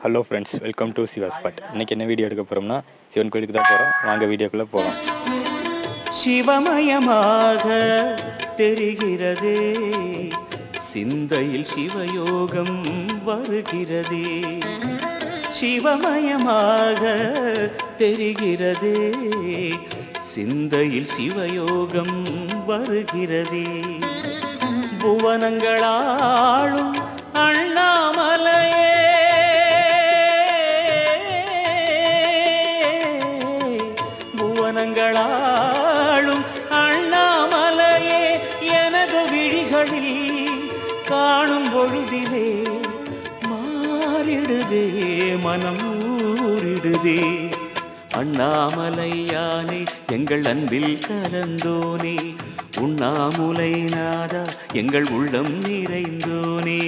Hello friends, welcome to Siva spot. இன்றைக்கி என்ன video எடுக்க போகிறோம்னா சிவன் கோயிலுக்கு தான் போகிறோம். வாங்க வீடியோக்குள்ளே போகலாம். சிவமயமாக தெரிகிறதே, சிந்தையில் சிவயோகம் வருகிறதே. சிவமயமாக தெரிகிறதே, சிந்தையில் சிவயோகம் வருகிறதே. புவனங்களாளும் அண்ணாமலையே, புவனங்களாளும் அண்ணாமலையே, எனது விழிகளில் காணும் பொழுதிலே மாறிடுதே, மனம் ஊறிடுதே. அண்ணாமலையானே, எங்கள் அன்பில் கலந்தோனே, உண்ணாமுலை நாதா, எங்கள் உள்ளம் நிறைந்தோனே.